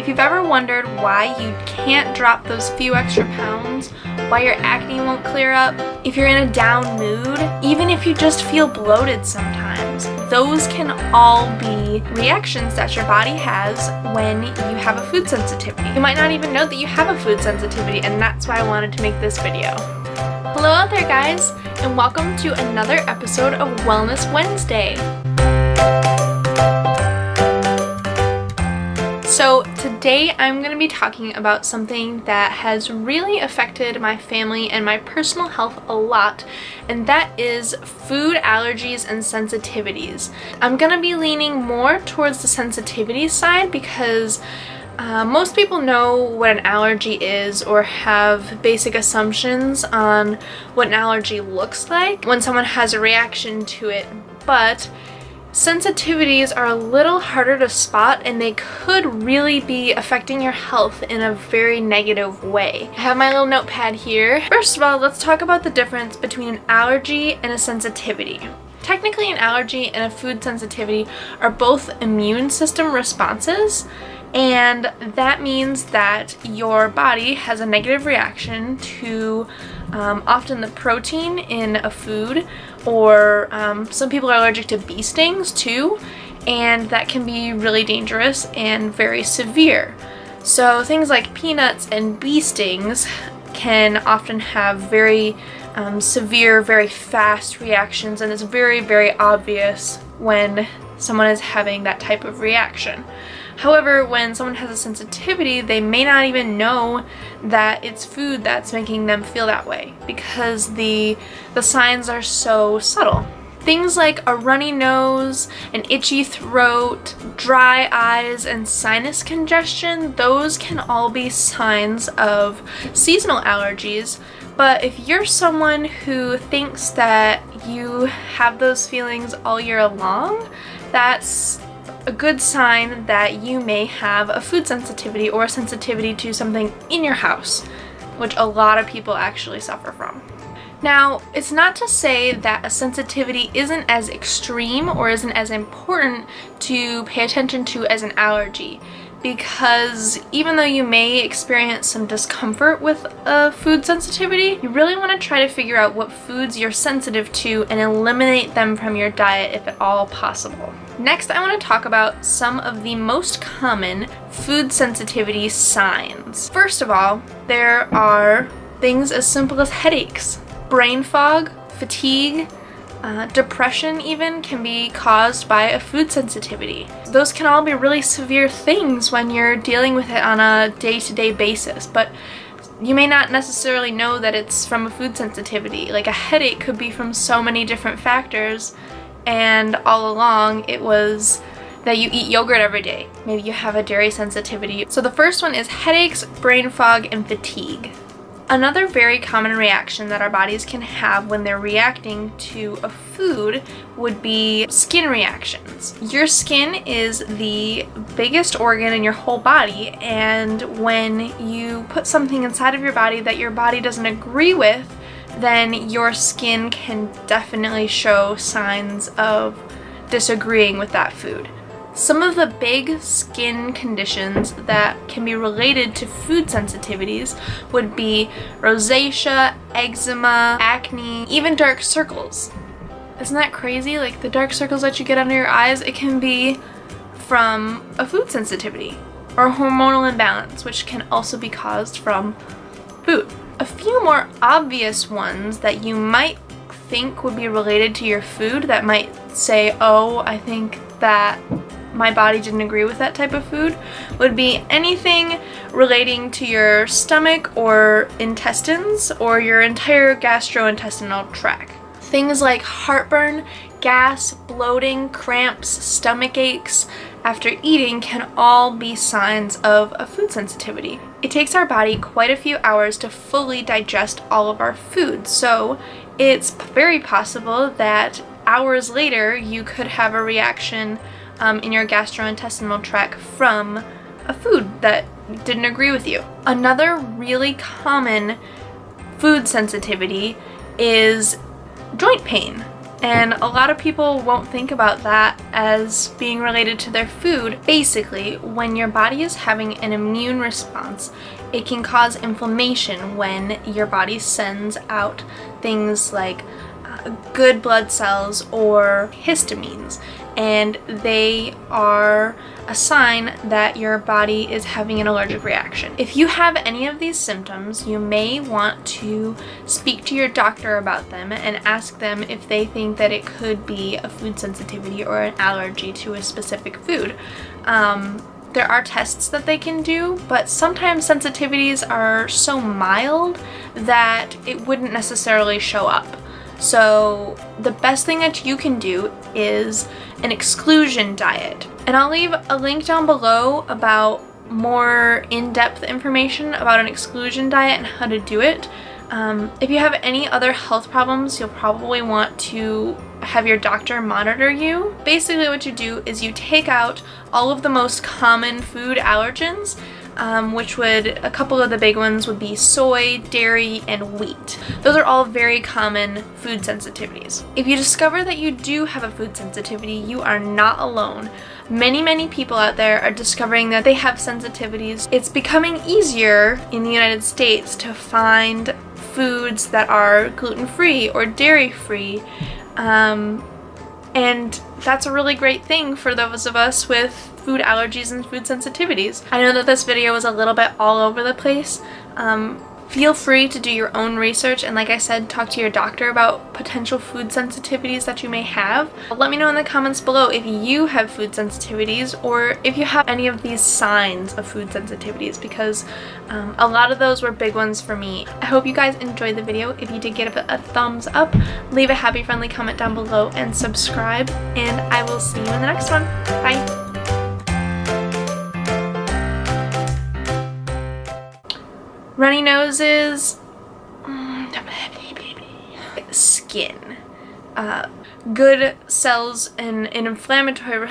If you've ever wondered why you can't drop those few extra pounds, why your acne won't clear up, if you're in a down mood, even if you just feel bloated sometimes, those can all be reactions that your body has when you have a food sensitivity. You might not even know that you have a food sensitivity, and that's why I wanted to make this video. Hello out there, guys, and welcome to another episode of Wellness Wednesday. So today I'm going to be talking about something that has really affected my family and my personal health a lot, and that is food allergies and sensitivities. I'm going to be leaning more towards the sensitivity side because most people know what an allergy is or have basic assumptions on what an allergy looks like when someone has a reaction to it, but sensitivities are a little harder to spot, and they could really be affecting your health in a very negative way. I have my little notepad here. First of all, let's talk about the difference between an allergy and a sensitivity. Technically, an allergy and a food sensitivity are both immune system responses, and that means that your body has a negative reaction to often the protein in a food, or some people are allergic to bee stings too, and that can be really dangerous and very severe. So things like peanuts and bee stings can often have very severe, very fast reactions, and it's very, very obvious when someone is having that type of reaction. However, when someone has a sensitivity, they may not even know that it's food that's making them feel that way because the signs are so subtle. Things like a runny nose, an itchy throat, dry eyes, and sinus congestion, those can all be signs of seasonal allergies. But if you're someone who thinks that you have those feelings all year long, that's a good sign that you may have a food sensitivity or a sensitivity to something in your house, which a lot of people actually suffer from. Now, it's not to say that a sensitivity isn't as extreme or isn't as important to pay attention to as an allergy, because even though you may experience some discomfort with a food sensitivity, you really want to try to figure out what foods you're sensitive to and eliminate them from your diet if at all possible. Next, I want to talk about some of the most common food sensitivity signs. First of all, there are things as simple as headaches, brain fog, fatigue, depression even can be caused by a food sensitivity. Those can all be really severe things when you're dealing with it on a day-to-day basis, but you may not necessarily know that it's from a food sensitivity. Like a headache could be from so many different factors, and all along it was that you eat yogurt every day. Maybe you have a dairy sensitivity. So the first one is headaches, brain fog, and fatigue. Another very common reaction that our bodies can have when they're reacting to a food would be skin reactions. Your skin is the biggest organ in your whole body, and when you put something inside of your body that your body doesn't agree with, then your skin can definitely show signs of disagreeing with that food. Some of the big skin conditions that can be related to food sensitivities would be rosacea, eczema, acne, even dark circles. Isn't that crazy? Like the dark circles that you get under your eyes, it can be from a food sensitivity or hormonal imbalance, which can also be caused from food. A few more obvious ones that you might think would be related to your food that might say, oh, I think that my body didn't agree with that type of food, would be anything relating to your stomach or intestines or your entire gastrointestinal tract. Things like heartburn, gas, bloating, cramps, stomach aches after eating can all be signs of a food sensitivity. It takes our body quite a few hours to fully digest all of our food, so it's very possible that hours later you could have a reaction in your gastrointestinal tract from a food that didn't agree with you. Another really common food sensitivity is joint pain. And a lot of people won't think about that as being related to their food. Basically, when your body is having an immune response, it can cause inflammation when your body sends out things like good blood cells or histamines, and they are a sign that your body is having an allergic reaction. If you have any of these symptoms, you may want to speak to your doctor about them and ask them if they think that it could be a food sensitivity or an allergy to a specific food. There are tests that they can do, but sometimes sensitivities are so mild that it wouldn't necessarily show up. So the best thing that you can do is an exclusion diet. And I'll leave a link down below about more in-depth information about an exclusion diet and how to do it. If you have any other health problems, you'll probably want to have your doctor monitor you. Basically what you do is you take out all of the most common food allergens, which a couple of the big ones would be soy, dairy, and wheat. Those are all very common food sensitivities. If you discover that you do have a food sensitivity, you are not alone. Many people out there are discovering that they have sensitivities. It's becoming easier in the United States to find foods that are gluten-free or dairy-free, and that's a really great thing for those of us with food allergies and food sensitivities. I know that this video was a little bit all over the place. Feel free to do your own research and, like I said, talk to your doctor about potential food sensitivities that you may have. Let me know in the comments below if you have food sensitivities or if you have any of these signs of food sensitivities, because a lot of those were big ones for me. I hope you guys enjoyed the video. If you did, give it a thumbs up, leave a happy friendly comment down below, and subscribe, and I will see you in the next one. Bye! Runny noses, skin, good cells and an inflammatory